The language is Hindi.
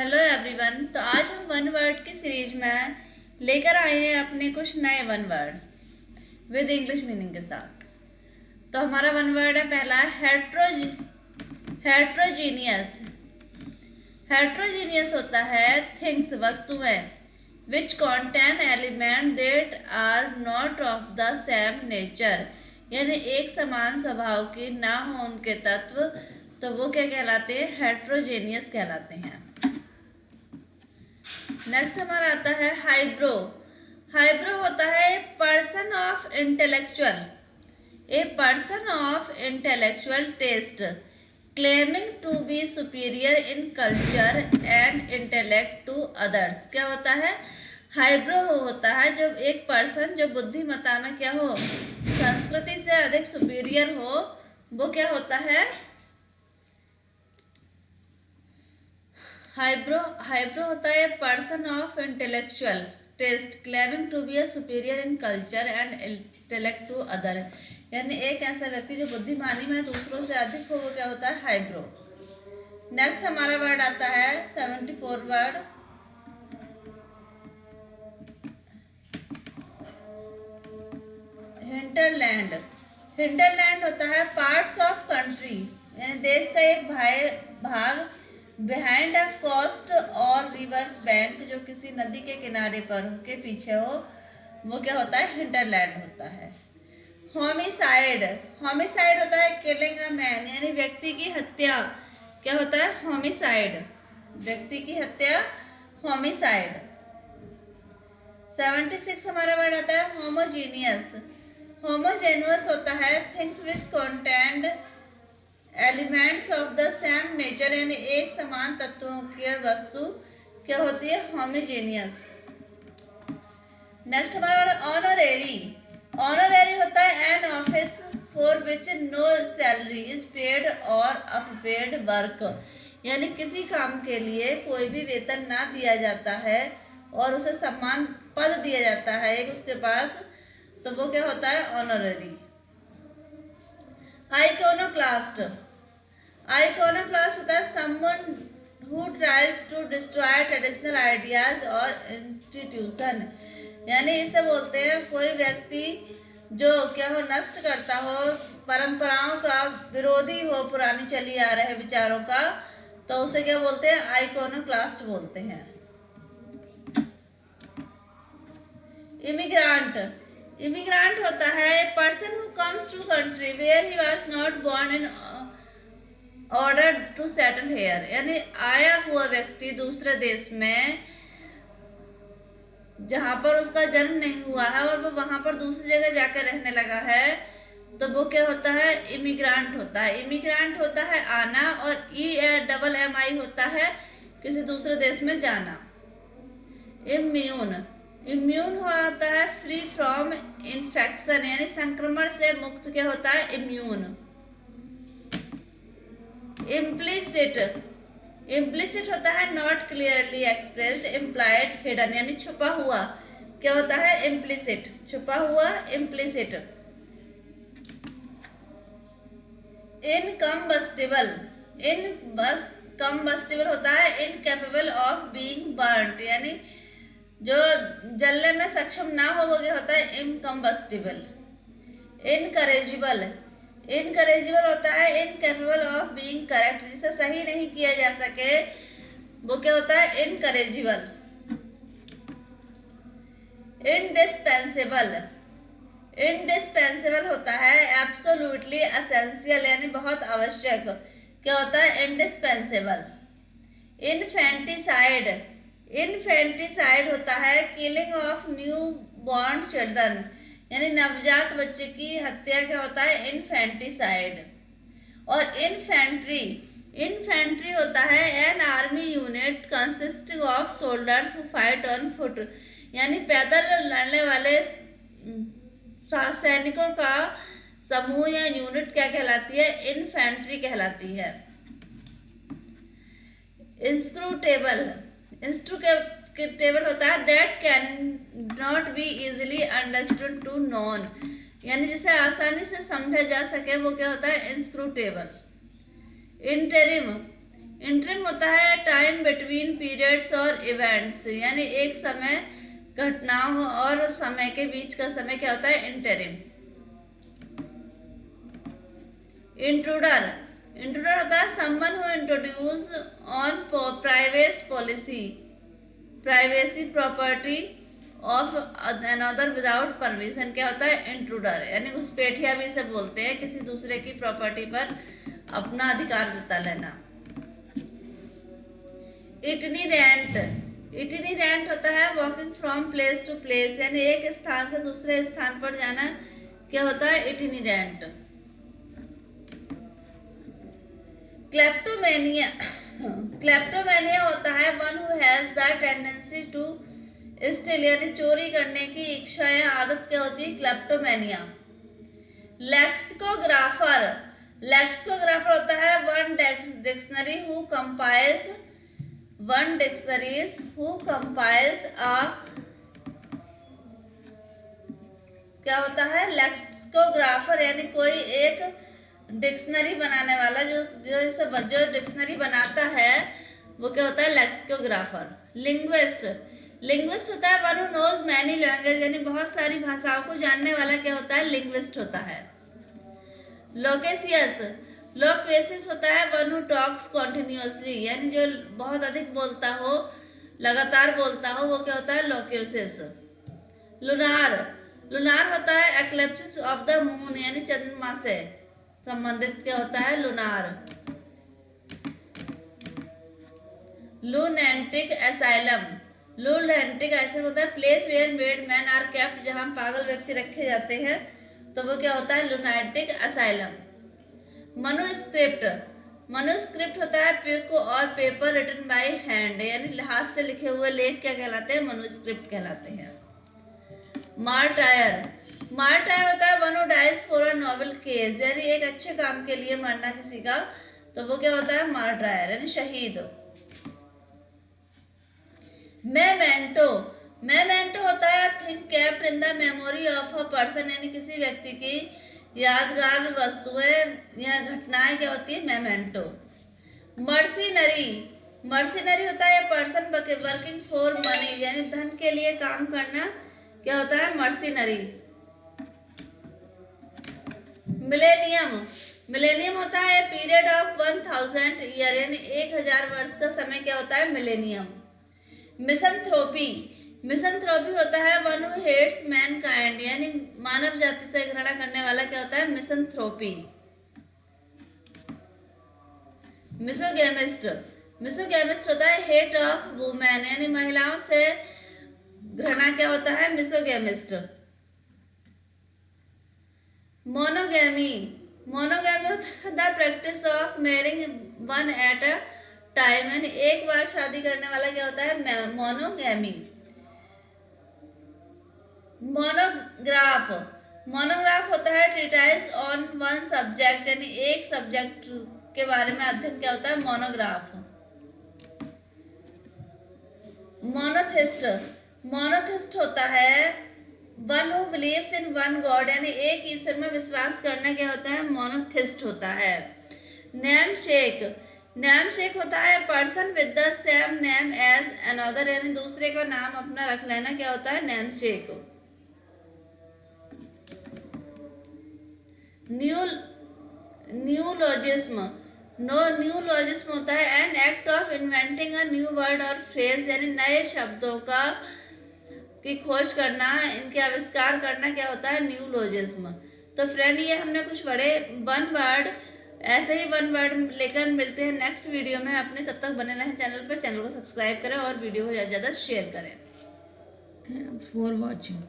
Hello everyone. तो आज हम वन वर्ड की सीरीज में लेकर आए हैं अपने कुछ नए one word with English meaning के साथ। तो हमारा वन वर्ड है पहला हेट्रोजीनियस। हेट्रोजीनियस होता है थिंग्स वस्तुएं which contain element that are not of the same nature, यानी एक समान स्वभाव के ना हो उनके तत्व, तो वो क्या कहलाते हैं? हेट्रोजेनियस कहलाते हैं। नेक्स्ट हमारा आता है हाइब्रो। हाइब्रो होता है a person of intellectual taste claiming to be superior in culture and intellect to others. क्या होता है? हाइब्रो होता है जब एक पर्सन जो बुद्धिमत्ता में क्या हो, संस्कृति से अधिक सुपीरियर हो, वो क्या होता है? हाइब्रो होता है person of intellectual taste claiming to be a superior in culture and intellect to other, यानी एक ऐसा व्यक्ति जो बुद्धिमानी में दूसरों से अधिक हो, वो क्या होता है? हाइब्रो। नेक्स्ट हमारा वर्ड आता है 74 वर्ड हिंटरलैंड। हिंटरलैंड होता है पार्ट्स ऑफ कंट्री, यानी देश का एक भाग बिहाइंड अ कोस्ट और रिवर्स बैंक, जो किसी नदी के किनारे पर के पीछे हो, वो क्या होता है? हिंटरलैंड होता है। होमिसाइड। होमिसाइड होता है किलिंग अ मैन, यानी व्यक्ति की हत्या। क्या होता है? होमिसाइड, व्यक्ति की हत्या, होमिसाइड। 76 हमारा वर्ड आता है होमोजीनियस। होमोजेनियस होता है things which contend elements of the same nature, यानी एक समान तत्वों की वस्तु क्या होती है? होमोजेनियस। नेक्स्ट हमारा ऑनरेरी। ऑनरेरी होता है an office for which no salary is paid और अनपेड वर्क, यानी किसी काम के लिए कोई भी वेतन ना दिया जाता है और उसे सम्मान पद दिया जाता है एक उसके पास, तो वो क्या होता है? ऑनरेरी। आइकोनोक्लास्ट। आइकोनोक्लास्ट होता है someone who tries to destroy traditional ideas और इंस्टीट्यूशन, यानी इसे बोलते हैं कोई व्यक्ति जो क्या हो, नष्ट करता हो, परंपराओं का विरोधी हो, पुरानी चली आ रहे विचारों का, तो उसे क्या बोलते हैं? आइकोनोक्लास्ट बोलते हैं। इमिग्रांट। इमिग्रांट होता है a person who comes to country where he was not born in order to settle here, यानी आया हुआ व्यक्ति दूसरे देश में जहाँ पर उसका जन्म नहीं हुआ है और वो वहाँ पर दूसरी जगह जाकर रहने लगा है, तो वो क्या होता है? इमिग्रांट होता है। इमिग्रांट होता है आना, और EMI होता है किसी दूसरे देश में जाना। इम्यून। इम्यून होता है फ्री फ्रॉम इन्फेक्शन, यानी संक्रमण से मुक्त। क्या होता है? इम्यून। इम्प्लिसिट। इम्प्लिसिट होता है not clearly expressed, implied, hidden, यानी छुपा हुआ। क्या होता है? इम्प्लिसिट, छुपा हुआ, इम्प्लिसिट। इनकम्बस्टिबल। इनकम्बस्टिबल होता है इनकेपेबल ऑफ बीइंग बर्न्ड, यानी जो जलने में सक्षम ना हो, वो क्या होता है? इनकम्बस्टिबल। इनकरेजिबल। इनकरेजिबल होता है इनकेपेबल ऑफ बीइंग करेक्ट, जिसे सही नहीं किया जा सके, वो क्या होता है? इनकरेजिबल। इंडिस्पेंसेबल। इंडिस्पेंसेबल होता है एब्सोल्युटली एसेंशियल, यानी बहुत आवश्यक। क्या होता है? इंडिस्पेंसेबल। इन्फेंटिसाइड। इन्फेंटिसाइड होता है killing of new born children, यानी नवजात बच्चे की हत्या। क्या होता है? इन्फेंटिसाइड। और इन्फेंट्री। इन्फेंट्री होता है an army unit consisting of soldiers who fight on foot, यानी पैदल लड़ने वाले सैनिकों का समूह या यूनिट क्या कहलाती है? इन्फेंट्री कहलाती है। इंस्क्रूटेबल। इंस्क्रूटेबल होता है that can not be easily understood to known, यानी जिसे आसानी से समझा जा सके, वो क्या होता है? इंस्क्रूटेबल। इंटरिम। इंटरिम होता है टाइम टाइम बिटवीन पीरियड्स और इवेंट्स, यानी एक समय, घटनाओं और समय के बीच का समय क्या होता है? इंटरिम। इंट्रूडर, इंट्रूडर होता है someone who introduce on privacy property of another without permission. क्या होता है? इंट्रूडर, यानी घुसपैठिया भी इसे बोलते हैं, किसी दूसरे की प्रॉपर्टी पर अपना अधिकार जता लेना। इटिनेरेंट, इटिनेरेंट होता है walking from place to place, यानी एक स्थान से दूसरे स्थान पर जाना। क्या होता है? इटिनेरेंट। क्लेप्टोमेनिया, क्लेप्टोमेनिया होता है one who has the tendency to steal, यानी चोरी करने की इच्छा या आदत। क्या होती है? क्लेप्टोमेनिया। लेक्सिकोग्राफर, लेक्सिकोग्राफर होता है वन डिक्शनरी हु कंपाइल्स अ, क्या होता है? लेक्सिकोग्राफर, यानी कोई एक डिक्शनरी बनाने वाला, जो डिक्शनरी बनाता है वो क्या होता है? लेक्सिकोग्राफर। लिंग्विस्ट, लिंग्विस्ट होता है one who knows many language, यानी बहुत सारी भाषाओं को जानने वाला क्या होता है? लिंग्विस्ट होता है। लोकेशियस, लोक्वेसिस होता है वन हु टॉक्स कॉन्टिन्यूअसली, यानी जो बहुत अधिक बोलता हो, लगातार बोलता हो, वो क्या होता है? लोक्वेसिस। लुनार, लुनार होता है एक्लिप्स ऑफ द मून, यानी चंद्रमा से संबंधित क्या होता है? Lunar. Lunatic asylum, lunatic asylum होता है place where mad man are kept, जहां पागल व्यक्ति रखे जाते हैं, तो वो क्या होता है? Lunatic asylum. मनुस्क्रिप्ट, मनुस्क्रिप्ट होता है पिक और पेपर रिटन बाय हैंड, यानी हाथ से लिखे हुए लेख क्या कहलाते हैं? मनुस्क्रिप्ट कहलाते हैं। मार्टायर, मार्टायर होता है one who dies for a noble cause, यानी एक अच्छे काम के लिए मरना किसी का, तो वो क्या होता है? मार्टायर, यानी शहीद। मेमेंटो, मेमेंटो होता है thing kept in the memory of a person, यानी किसी व्यक्ति की यादगार वस्तुएं या घटनाएं क्या होती है? मेमेंटो। मर्सिनरी, मर्सिनरी होता है पर्सन वर्किंग फॉर मनी, यानी धन के लिए काम करना, क्या होता है? मर्सिनरी। मिलेनियम, मिलेनियम होता है पीरियड ऑफ 1000 ईयर, यानी 1000 वर्ष का समय क्या होता है? मिलेनियम। मिसंथ्रोपी, मिसंथ्रोपी होता है वन हु हेट्स मैनकाइंड, यानी मानव जाति से घृणा करने वाला क्या होता है? मिसंथ्रोपी। मिसोगेमिस्ट, मिसोगेमिस्ट होता है हेट ऑफ वुमेन, यानी महिलाओं से घृणा क्या होता है? मिसोगेमिस्ट। मोनोगैमी, मोनोगैमी होता है the practice of marrying one at a time, यानी एक बार शादी करने वाला क्या होता है? मोनोगैमी। मोनोग्राफ, मोनोग्राफ होता है ट्रीटाइज ऑन वन सब्जेक्ट, यानी एक सब्जेक्ट के बारे में अध्ययन क्या होता है? मोनोग्राफ। मोनोथिस्ट, मोनोथिस्ट होता है one who believes in one God, यानी एक ईश्वर में विश्वास करना क्या होता है? मोनोथिस्ट होता है। नेम शेक, नेम शेक होता है person with the same name as another, यानी दूसरे का नाम अपना रख लेना, क्या होता है? Name shake. न्यूलॉजिज्म, न्यूलॉजिज्म होता है an act of inventing a new word और फ्रेज, यानी नए शब्दों की खोज करना, इनके आविष्कार करना, क्या होता है? न्यूलॉजिज्म। तो फ्रेंड, ये हमने कुछ बड़े वन वर्ड, ऐसे ही वन वर्ड लेकर मिलते हैं नेक्स्ट वीडियो में अपने। तब तक बने रहें चैनल पर, चैनल को सब्सक्राइब करें और वीडियो को ज़्यादा से ज़्यादा शेयर करें। Thanks for watching.